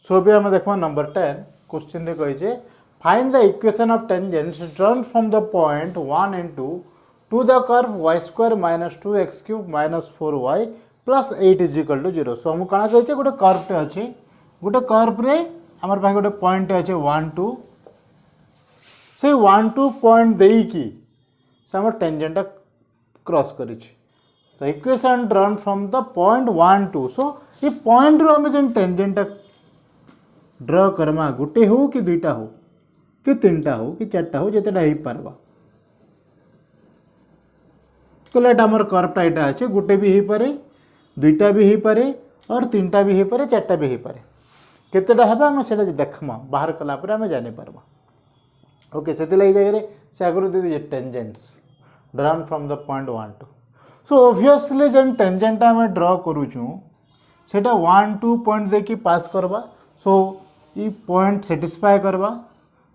सो भी आम देखा नंबर 10 क्वेश्चन रे कही find the equation of tangents drawn from the point 1 and 2 to the curve y square minus 2x cube minus 4y plus 8 is equal to 0. सो हम कण कही गोटे कर्वटे अच्छे गोटे कर्व रे आमर पाखे गोटे पॉइंट अच्छे 1 2 से 1 2 पॉइंट देकी से आम टेंजेंटा क्रॉस कर equation drawn from the point 1 2. So ये पॉइंट रू आम जेन टेंजेंटा ड्र करमा गोटे हो कि दुईटा हो कि तीनटा हो कि चार्टा हो जितेटा हो पारबा कहले आमर कर्वटा यहाँ अच्छे गोटे भी हो पारे दुईटा भी हो पारे और तीनटा भी हो पारे चार्टा भी हो पारे केतेटा है आम से देखमा बाहर कलापर आम जापर ओके से जगह से आगुरी दे दीजिए tangents drawn from the point 1 2. So obviously जेन टेंजेंटा आम ड्र करूँ सेटा 1 2 पॉइंट देखी पास करवा. सो ये पॉइंट सेटिस्फाई करवा.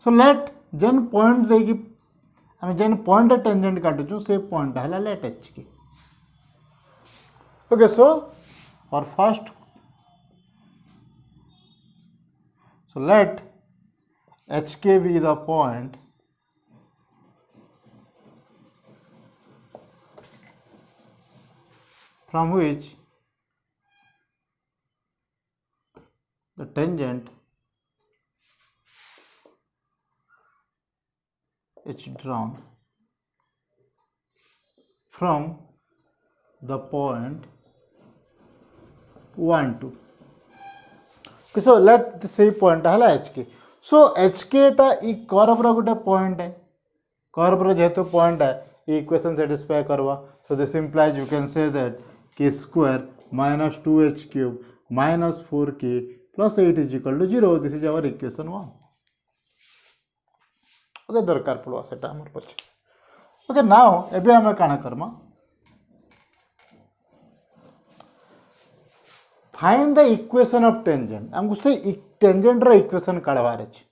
सो लेट जेन पॉइंट देखी आम जेन पॉइंट टेंजेंट काटुचु से पॉइंट है लेट एच के. ओके सो और फर्स्ट सो लेट एच के be the point from which the tangent is drawn from the point 1 2. So let say point है H के. So H के टा ई कर्व रो गोटे पॉइंट है कर्व रो जेहेतु पॉइंट है ये इक्वेशन सेटिस्फाई करवा. So this implies you can say that k square minus 2h cube minus 4k plus 8 is equal to 0. This is our equation 1. Okay दरकार पड़वा सेटा हमर पछे. ओके नाउ एबे हम काना Karma find the equation of tangent. हमको से टेंजेंट रो इक्वेशन काढवार अछि.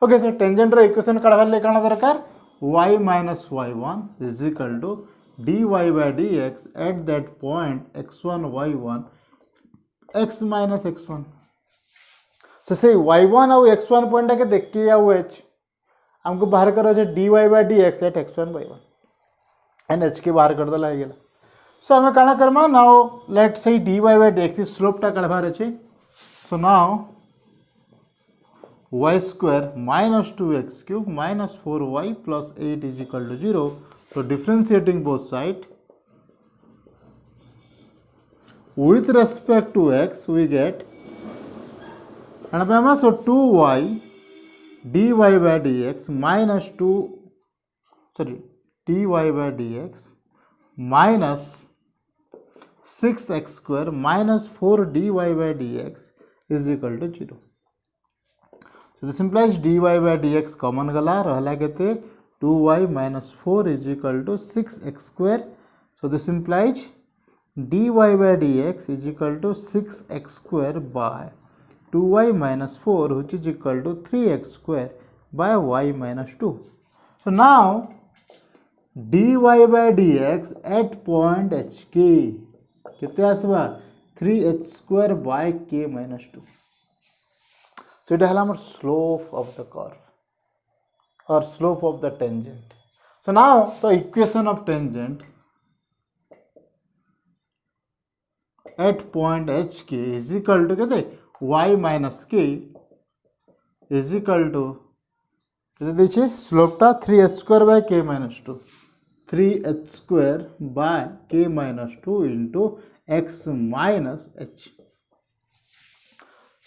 ओके सो टेंजेंट रो इक्वेशन काढवार ले काना दरकार y minus y1 is equal to dy by dx at that point x1 y1 x minus x1. so say y1 और x1 point के देख के या h हमको बाहर करो जे dy by dx at x1 y1 and h के बाहर कर दला गेला. सो हमें काना करमा नाउ लेट से dy by dx स्लोप टा काढवार अछि. So now y square minus 2x cube minus 4y plus 8 is equal to 0. So differentiating both sides with respect to x we get so 2y dy by dx minus dy by dx minus 6x square minus 4 dy by dx is equal to 0. So this implies dy by dx common गला रहला केते 2y minus 4 is equal to 6x square. So this implies dy by dx is equal to 6x square by 2y minus 4 which is equal to 3x square by y minus 2. So now dy by dx at point hk केते आसबा 3h square by k minus 2. So it is slope of the curve or slope of the tangent. So now the equation of tangent at point hk is equal to kete y minus k is equal to kete deche slope ta 3h square by k minus 2. 3h square by k minus 2 into x minus h.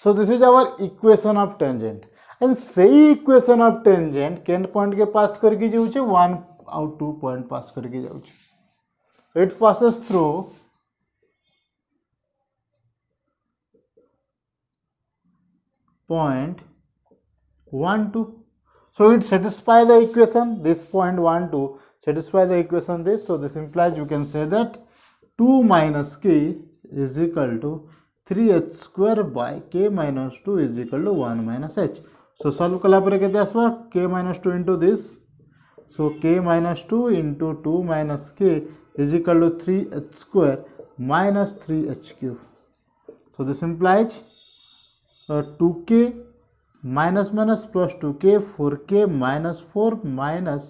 So this is our equation of tangent and सही equation of tangent केन point के पास करके जाउछे 1 और 2 point पास करके जाउछे. So it passes through point 1 2. So it satisfy the equation this point 1 2 satisfy the equation this. So this implies you can say that 2 minus k is equal to 3h square by k minus 2 is equal to 1 minus h. So solve कला पर केते आसबा k minus 2 into this. So k minus 2 into 2 minus k is equal to 3h square minus 3h cube. So this implies 2k minus minus plus 2k 4k minus 4 minus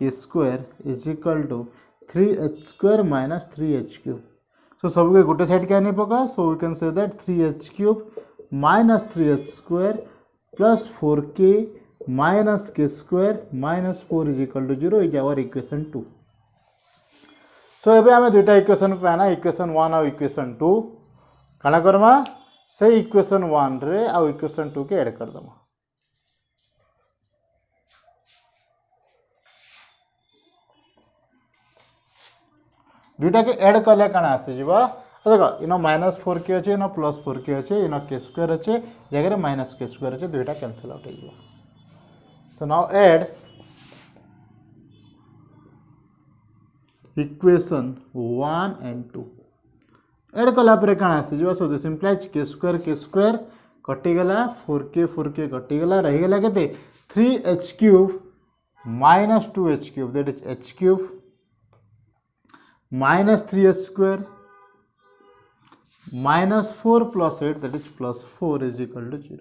k square is equal to 3h² minus 3h³ so सब के गोटे side क्या नहीं पका so we can say that 3h³ minus 3h² plus 4k minus k square minus 4 is equal to 0 is our equation 2 so एबे आमे दुईटा equation पाना इक्वेशन 1 और इक्वेशन 2 काना करमा से इक्वेशन 1 रे और इक्वेशन 2 के ऐड कर दमा दुईटा के ऐड कले काना आसे जिबा देखो इनो माइनस 4k अच्छे इनो प्लस 4k अच्छे इनो k स्क्वायर अच्छे जगह माइनस k स्क्वायर अच्छे दुईटा कैंसिल आउट हो so now add equation 1 and 2 add कला पर काना आसी जिबा so this implies k square कटिगला 4k कटिगला रही गला केते 3h³ minus 2h³ that is h³ minus 3h² minus 4 plus 8 that is plus 4 is equal to 0.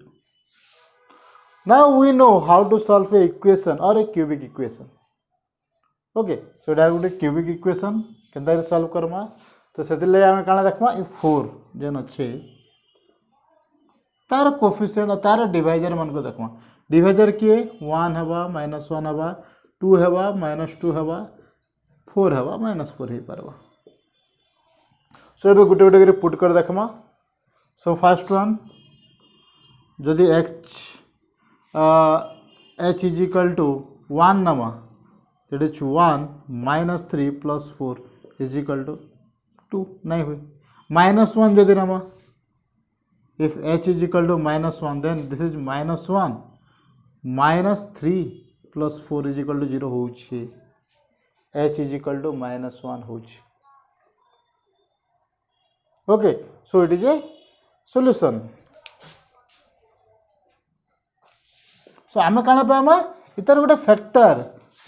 Now we know how to solve a equation or a cubic equation. Okay, so that would be cubic equation केंदा solve करमा तो सेतिले आमे काना देखमा ई 4 जेन अच्छे तार coefficient तार divisor मन को देखमा डिवाइजर के 1 हवा -1 हवा 2 हवा -2 हवा 4 हवा -4 ही पारवा सो एबे गुटे गुटे पुट कर देखमा सो फर्स्ट वन जदि h इज इक्वल टू 1 नमा that is 1 -3 plus 4 is equal to 2 नहीं हुई -1 जदि नमा if h is equal to -1 then this is -1 -3 plus 4 is equal to 0 होउछि h is equal to -1 होची okay so it is a solution so आमे काना पामा इतर गोटे factor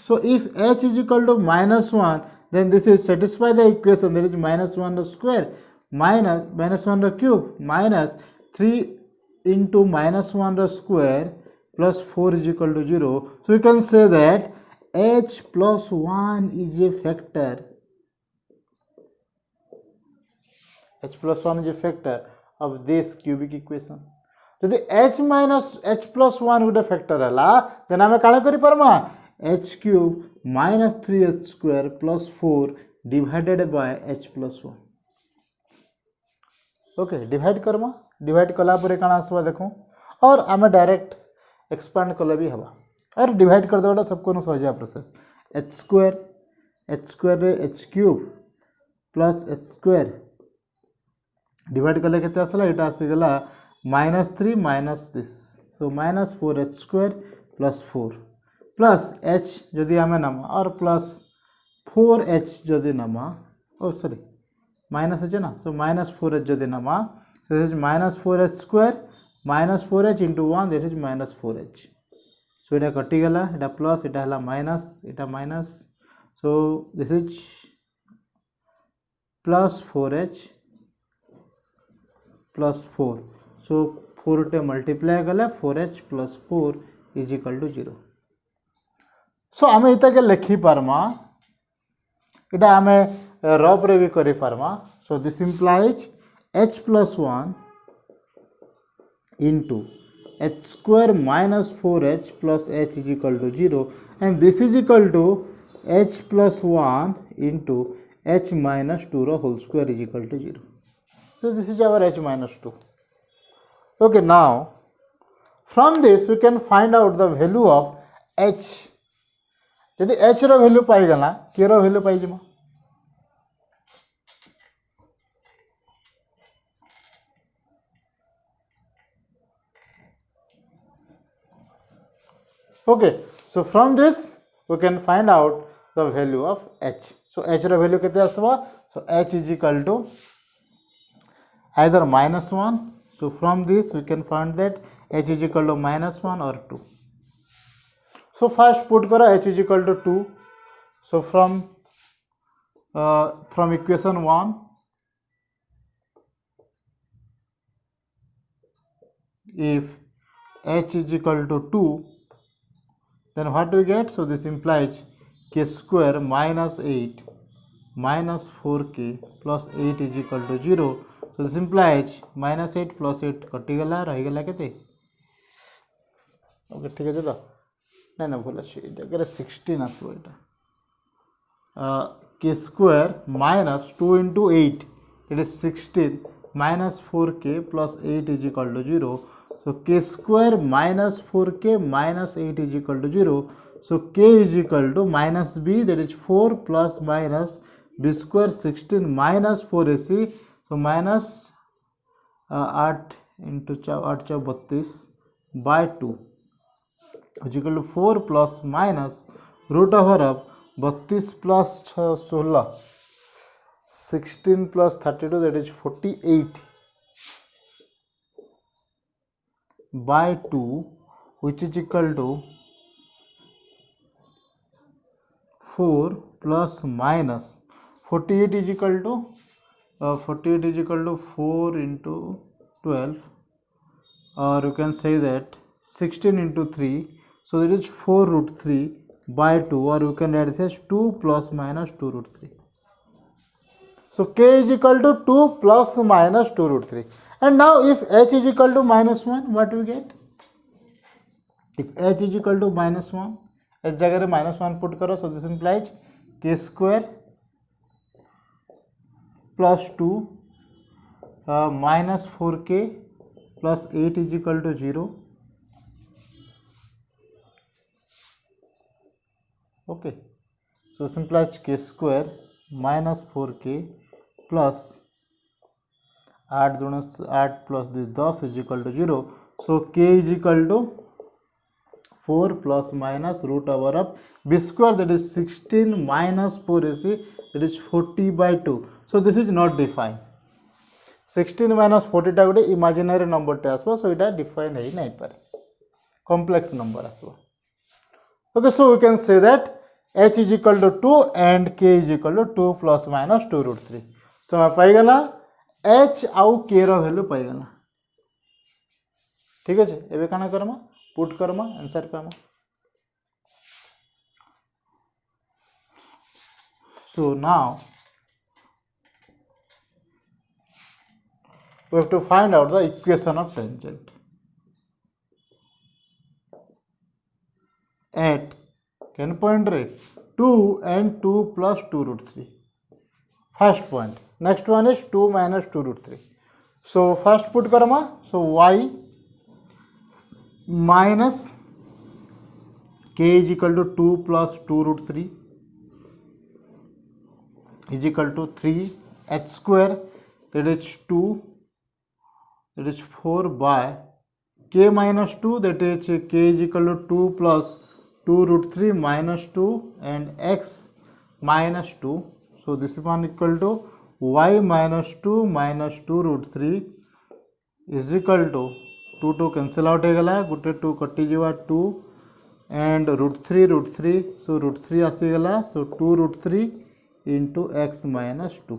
so if h is equal to -1 then this is satisfy the equation that is -1 the square minus -1 the cube minus 3 into -1 the square plus 4 is equal to 0 so you can say that h plus 1 is a factor h plus 1 is a factor of this cubic equation यदि h minus h plus 1 गोटे factor है then आम कौन कर h³ minus 3h² plus 4 divided by h plus 1 okay divide Karma divide कला पर कौन आसवा देखो और आम डायरेक्ट एक्सपांड कले भी हवा और डिवाइड कर देवाटा सबको सहजा प्रोसेस h² रे h³ प्लस h² डिवाइड कले केते आसला एटा आसीगला -3 minus this so -4h² plus 4 plus h जदि आमे नामा और प्लस 4h जदि नामा ओ सॉरी माइनस है ना सो -4h जदि नामा so this is -4h² -4h into 1 this is -4h so इटा कटिगला इटा प्लस इटा हला माइनस इटा minus so this is plus 4h plus 4 so 4 टे मल्टीप्लाई कले 4h plus 4 is equal to 0 so आम इता के लिखि पारमा इटा आम रफ रे भी करि पारमा सो this implies h plus 1 into h² minus 4h plus h is equal to 0 and this is equal to h plus 1 into h minus 2 whole square is equal to 0. So this is our h minus 2. Okay, now from this we can find out the value of h. यदि h रो value pi गला k रो value pi जमा okay so from this we can find out the value of h so h row value केते आसबा so h is equal to either -1 so from this we can find that h is equal to -1 or 2 so first put karo h is equal to 2 so from equation 1 if h is equal to 2, then what we get? So this implies k square minus 8 minus 4k plus 8 is equal to 0. So this implies minus 8 plus 8 कटिगला रहीगला केते okay ठीक है तो ना ना भूल अच्छे जगह 16 आसो एटा k square minus 2 into 8 it is 16 minus 4k plus 8 is equal to 0. So k square minus 4k minus 8 is equal to 0. So k is equal to minus b, that is 4 plus minus b square 16 minus 4ac. So minus 8 into 8 32 by 2 is equal to 4 plus minus root over of 32 plus 16 16 plus 32, that is 48 by 2, which is equal to 4 plus minus 48 is equal to 4 into 12, or you can say that 16 into 3, so that is 4 root 3 by 2, or you can write this as 2 plus minus 2 root 3. So k is equal to 2 plus minus 2 root 3. And now if h is equal to minus 1, what we get? If h is equal to minus 1, h जगह minus 1 put करो, so this implies k square plus 2 minus 4k plus 8 is equal to 0. Okay, so this implies k square minus 4k plus 8 plus 10 is equal to 0. So k is equal to 4 plus minus root over of b square, that is 16 minus 4ac, that is 40 by 2. So this is not defined. 16 minus 40 टा गोटे imaginary number टे आसबो, so इटा define है नहीं पारे, complex number आसबो. Okay, so we can say that h is equal to 2 and k is equal to 2 plus minus 2 root 3. So मैं पाई गला h आउ k रो वैल्यू पाई गला. ठीक है, एबे काना करमा पुट करमा आंसर पामा. So now we have to find out the equation of tangent at can point rate 2 and 2 plus 2 root 3. First point. Next one is 2 minus 2 root 3. So first put karma. So y minus k is equal to 2 plus 2 root 3 is equal to 3 h square, that is 2, that is 4 by k minus 2, that is k is equal to 2 plus 2 root 3 minus 2 and x minus 2. So this one equal to y minus 2 minus 2 root 3 is equal to 2 cancel out हो गला, गोटे 2 कटि जीवा 2 and root 3, so root 3 आसी गला, so 2 root 3 into x minus 2.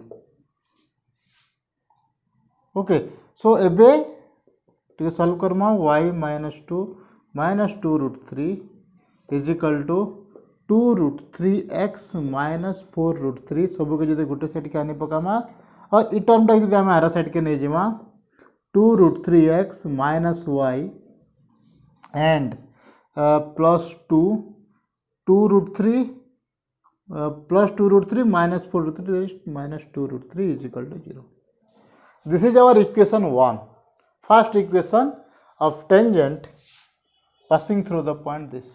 Okay, so एबे टिके solve Karma y minus 2 root 3 is equal to 2 root 3x minus 4 root 3. सब के जदि गोटे साइड के आनी पकामा और ई टर्म टा जदि हम आरा साइड के नै जिमा 2 root 3x minus y and plus 2 root 3 plus 2 root 3 minus 4 root 3 is minus 2 root 3 is equal to 0. This is our equation 1. First equation of tangent passing through the point this.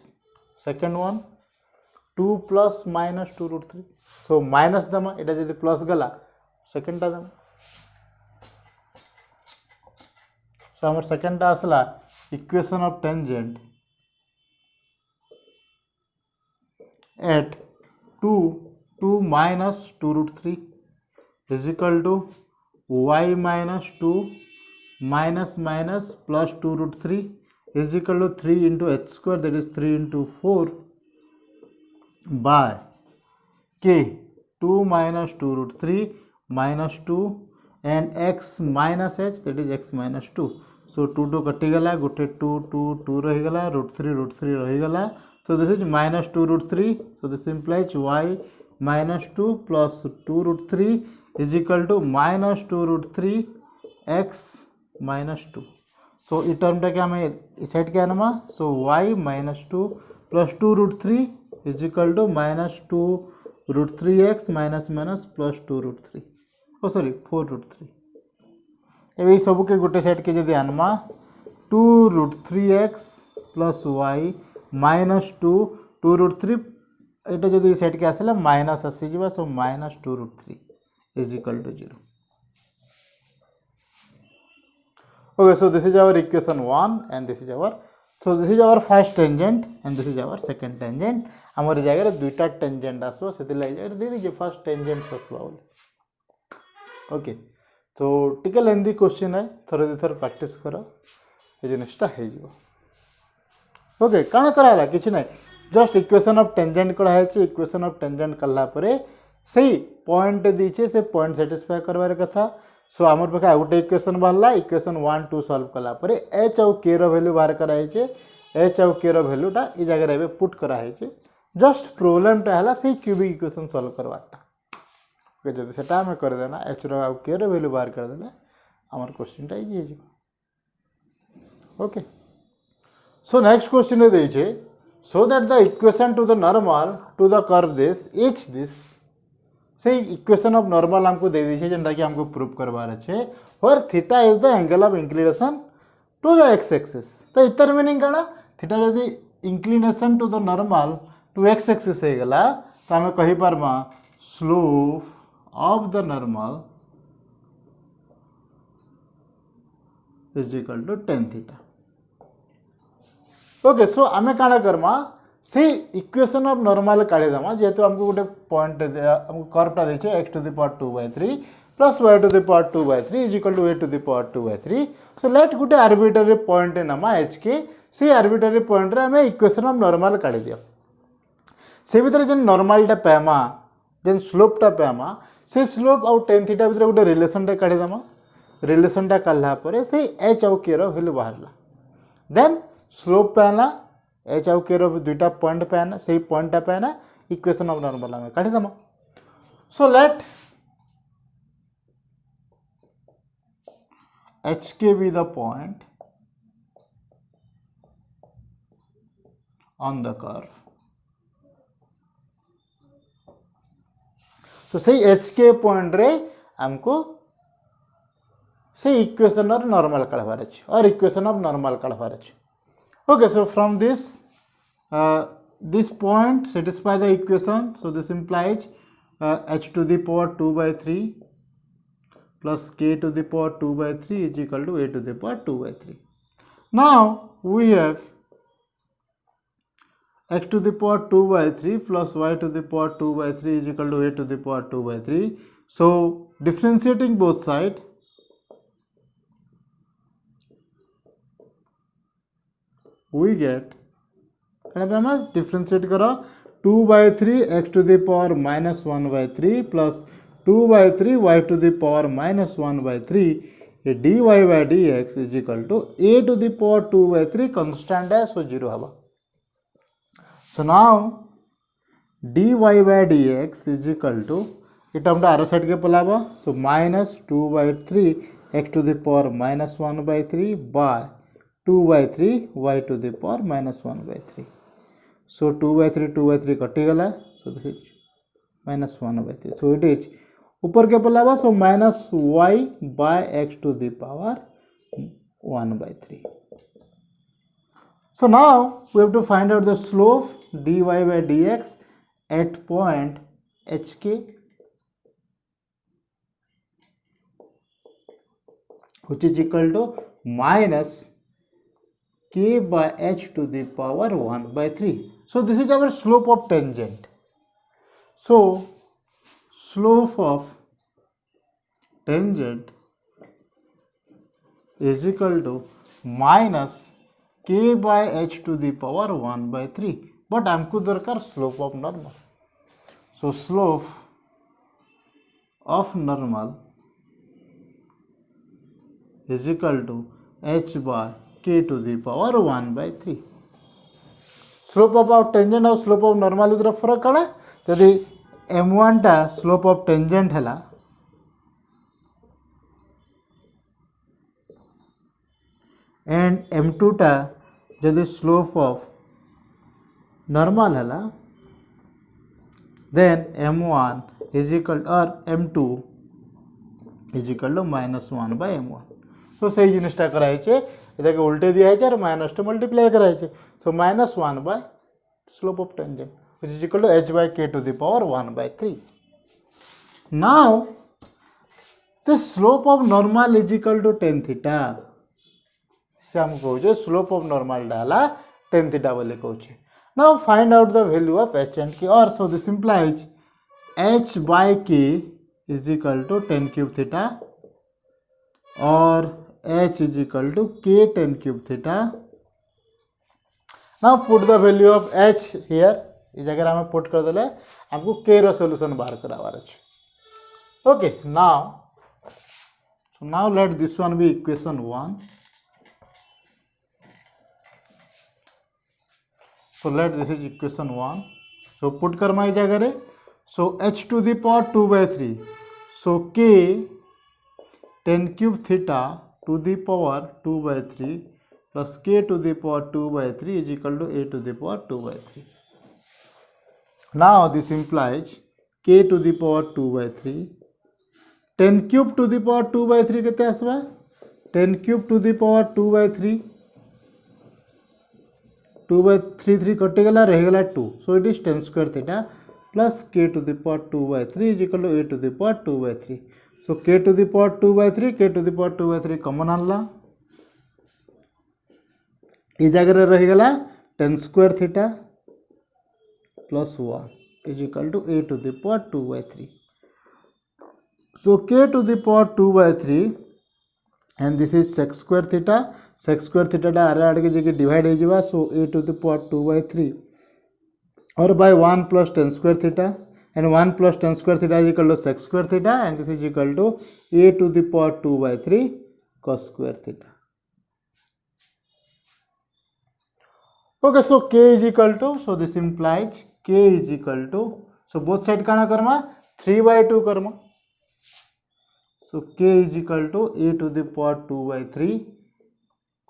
Second one 2 plus minus 2 root 3. So minus दमा एटा जदि plus गला second टा दमा. So our second टा आसला equation of tangent at 2 minus 2 root 3 is equal to y minus 2 minus minus plus 2 root 3 is equal to 3 into h square, that is 3 into 4 by k 2 minus 2 root 3 minus 2 and x minus h, that is x minus 2. सो 2 2 कटिगला गोटे 2 2 2 रहीगला √3 रहीगला so this is -2 √3 so this implies y -2 plus 2 √3 is equal to -2 √3 x -2 so ये टर्मटा के आम इस side के आनमा so y -2 plus 2 √3 is equal to -2 √3x plus 2 √3 oh sorry 4 √3 ए सब के गोटे साइड के जब आनमा 2 √3x प्लस y -2 2 √3 एटा जब साइड के आसला माइनस आसीजा so -2 √3 is equal to 0 okay so this is our equation 1 and this is our first tangent and this is our second tangent हमर जगह दुईटा टेंजेंट आसो से जगह दे दीजिए फर्स्ट टेंजेंट आसवा बोले ओके तो टिके लेंदी क्वेश्चन है थोड़े दुई थर प्रैक्टिस कर ये जिनटा हो ओके कौन कराला किसी ना जस्ट इक्वेशन ऑफ टेंजेंट कराई इक्वेशन ऑफ टेंजेंट कला सही पॉइंट दीचे से पॉइंट सैटिस्फाई करवार कथा सो आमर पाखे आ गोटे इक्वेशन बाहर इक्वेशन 1 2 सॉल्व कला एच आउ के वैल्यू बाहर कराई एच आउ के वैल्यूटा ये जगह एवं पुट कराई जस्ट प्रोब्लेमटा है से क्यूबिक इक्वेशन सॉल्व करवाटा जब से आम करदेना एच रो के वैल्यू बाहर करदे आमर क्वेश्चनटा इजी हो ओके सो नेक्स्ट क्वेश्चन दे so that the equation to the normal to the curve this each this say equation of normal हमको दे दीजिए जेनटा कि हमको प्रूव करवार अच्छे और theta is the angle of inclination to the x axis तो इतर मीनिंग कण थीटा जदि inclination to the normal to x axis हो गला तो आम कहि पारमा slope of the normal is equal to tan theta okay so आम काण करमा से इक्वेशन ऑफ नॉर्मल काढ़ीदमा जेहेतु हमको गोटे पॉइंट हमको कर्वटा देछे x to the power 2/3 plus y to the power 2/3 is equal to a to the power 2/3 so let गोटे आर्बिट्ररी पॉइंट नमा h के से आर्बिट्ररी पॉइंट रे हमें इक्वेशन ऑफ नॉर्मल काढ़ी दियो से भीतर जेन नॉर्मलटा पामा जेन स्लोपटा पामा से स्लोप आउ tan थीटा भीतर गोटे रिलेशनटा काढ़ीदमा रिलेशनटा काढला परे से h आउ k रो वैल्यू बाहरला देन स्लोप पाना एच आउ के दुईटा पॉइंट पाना से पॉइंटा पाना इक्वेशन ऑफ नॉर्मल आम काढ़ीदमा सो लेट एच के be the point on the curve तो सही एच के पॉइंट रे हमको से इक्वेशन ऑफ नॉर्मल काढ़वार अच्छे और इक्वेशन ऑफ नॉर्मल काढ़वार अच्छे okay so from this this point satisfy the equation so this implies h to the power 2/3 plus k to the power 2/3 is equal to a to the power 2/3 now we have x to the power 2/3 plus y to the power 2/3 is equal to a to the power 2/3 so differentiating both sides we get differentiate करो 2/3 x to the power -1/3 plus 2/3 y to the power -1/3 ये dy by dx is equal to a to the power 2/3 constant है so 0 हवा so now dy by dx is equal to ये टर्मटा are side के पलाबा so -2/3 x to the power -1/3 by 2/3 y to the power -1/3 so 2/3 कटिगला so this is -1/3 so it is ऊपर के Pallava so -y by x to the power 1/3 so now we have to find out the slope dy by dx at point hk which is equal to minus k by h to the power 1/3 so this is our slope of tangent so slope of tangent is equal to minus k by h to the power 1/3 but हमको दरकार slope of normal so slope of normal is equal to h by k to the power 1/3. Slope of tangent और slope of normal उधर फरक कड़ा जदि m1 टा slope of tangent है and m2 टा जदि स्लोप ऑफ नॉर्मल है देन m1 इज इक्वल और m2 is equal to -1/m1. तो सही जिनिसटा कराई এটাকে উল্টে দিয়া হয়েছে আর মাইনাসটা মল্টিপ্লাই করা হয়েছে so -1 by slope of tangent which is equal to h by k to the power 1/3. Now the slope of normal is equal to tan theta. से हम कहूँ स्लोप ऑफ नॉर्मल डाला tan theta बोले कहूँ. Now find out the value of h and k, or so this implies h by k is equal to tan cube theta or h is equal to k tan cube theta. Now put the value of h here. इस जगह हमें put कर देले हमको k रो solution बाहर करावार अछि. Okay, now let this one be equation 1. So let this is equation 1. So put कर my जगह रे. So h to the power 2/3. So k tan cube theta to the power 2/3 plus k to the power 2/3 is equal to a to the power 2/3. Now this implies k to the power 2/3. 10 cube to the power 2/3 केते आसबा 10 cube to the power 2/3 2/3 कटि गला रह गला 2. So it is tan square theta plus k to the power 2/3 is equal to a to the power 2/3. So k to the power 2/3 k to the power 2/3 common आनला इस जगह रह गला tan square theta plus 1 is equal to a to the power 2/3. So k to the power 2/3 and this is sec square theta. Sec square theta टा आरे आड़े के जगह divide हो जावा. So a to the power 2/3 और by 1 plus tan square theta and 1 plus tan square theta is equal to sec square theta and this is equal to a to the power 2/3 cos square theta. Okay, so k is equal to, so this implies k is equal to, so both side काना Karma 3/2 Karma. So k is equal to a to the power 2/3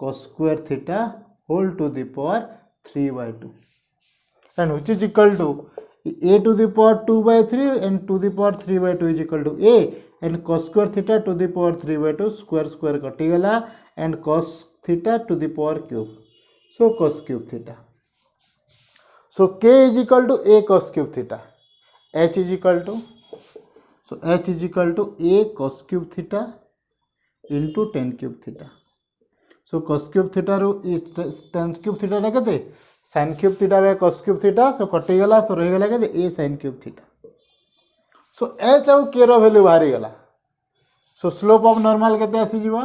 cos square theta whole to the power 3/2 and which is equal to a to the power 2/3 and to the power 3/2 is equal to a and cos square theta to the power 3/2 square कटि गला and cos theta to the power cube. So cos cube theta. So k is equal to a cos cube theta. H is equal to, so h is equal to a cos cube theta into tan cube theta. So cos cube theta रू tan cube theta टा केते sin cube theta by cos cube theta. So कटि गला so रहि गला केते a sin cube theta. So h और k रो वैल्यू बाहरी गला. So स्लोप ऑफ नॉर्मल केते आसी जीवा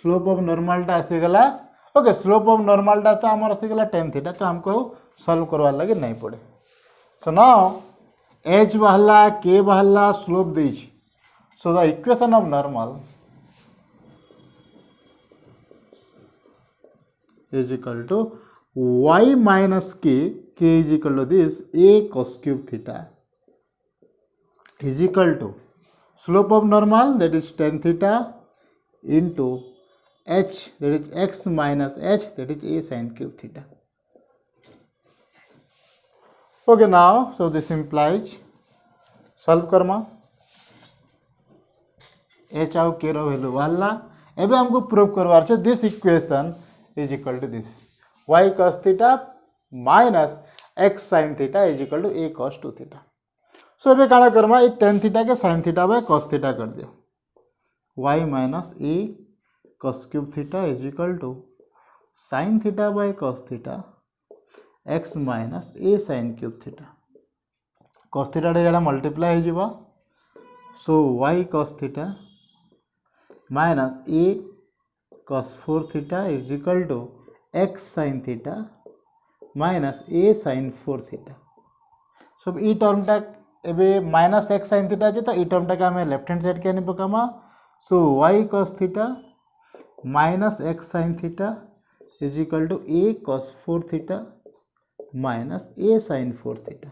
स्लोप ऑफ नॉर्मल टा आसी गला. ओके, स्लोप ऑफ नॉर्मल टा तो हमर आसी गला tan थीटा. तो हमको सॉल्व करवा लगे नहीं पड़े. सो नाउ h बाहला k बाहला स्लोप देछि. So the equation of normal is equal to y minus k is equal to this a cos cube theta is equal to slope of normal that is tan theta into h that is x minus h that is a sin cube theta. Okay, now so this implies solve कर्मा h आउ k रो value वाला. एबे हमको prove करवार छे this equation is equal to this y cos theta minus x sin theta is equal to a cos 2 theta. So एबे काना करमा ए tan theta के sin theta by cos theta कर दियो. y minus a cos cube theta is equal to sin theta by cos theta x minus a sin cube theta. Cos theta रे जड़ा multiply हो जिवो. So y cos theta minus a cos 4 theta is equal to x sin theta minus a sin 4 theta. So E term टा एबे minus x sine theta जे तो ई term टाके आमे left hand side के आनी पकामा so y cos theta minus x sine theta is equal to a cos 4 theta minus a sin 4 theta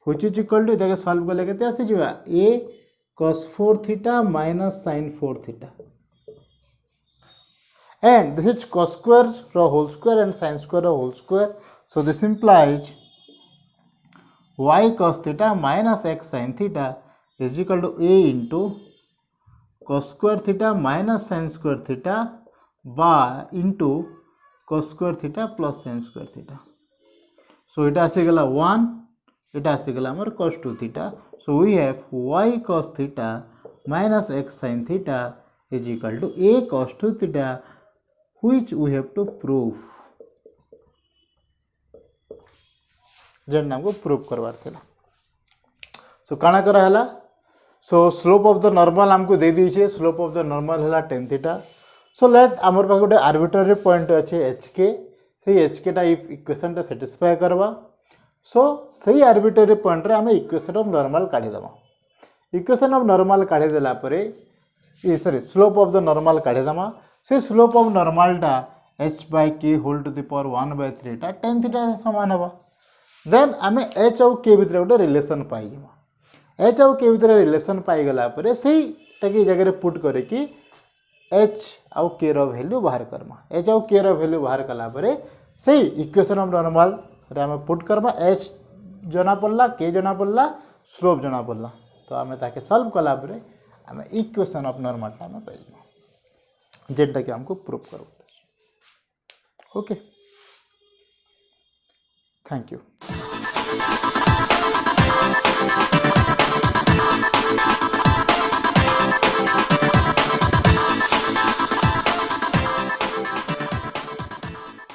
which is equal to इधर solve करले केते आसी जिवा a cos 4 theta minus sin 4 theta and this is cos square ro whole square and sin square ro whole square, so this implies y cos theta minus x sin theta is equal to a into cos square theta minus sin square theta by into cos square theta plus sin square theta. So it has a 1, it has a cos 2 theta. So we have y cos theta minus x sin theta is equal to a cos 2 theta, which we have to prove. जेन हमको prove करवार थिला. सो काना करा हला सो slope of the normal हमको दे दी छे slope of the normal हला tan theta. So let हमर पास गोटे आर्बिट्ररी पॉइंट अच्छे hk से hk टा इक्वेशन टा सैटिस्फाई करवा. सो सही आर्बिट्ररी पॉइंट रे हम इक्वेशन ऑफ नॉर्मल काढी दमा. इक्वेशन ऑफ नॉर्मल काढी देला परे ए sorry slope of the normal काढी दमा. से स्लोप ऑफ नॉर्मल टा h/k whole to the power 1/3 टा tan थीटा से समान हबा. देन आम एच आउ के भितर गोटे रिलेसन पाइबा. एच आउ के भितर रिलेसन पाइगला परे सही टाके जगह पुट करके एच आउ के रो वैल्यू बाहर करमा. एच आउ के रो वैल्यू बाहर कला परे सही इक्वेशन ऑफ नॉर्मल रे आम पुट करमा. एच जना पड़ला के जना पड़ला स्लोप जना पड़ला. तो आम ताके सॉल्व कला परे आम इक्वेशन ऑफ नॉर्मल टा आम पाइबा जेटा कि हमको प्रूव करो. Okay, thank you.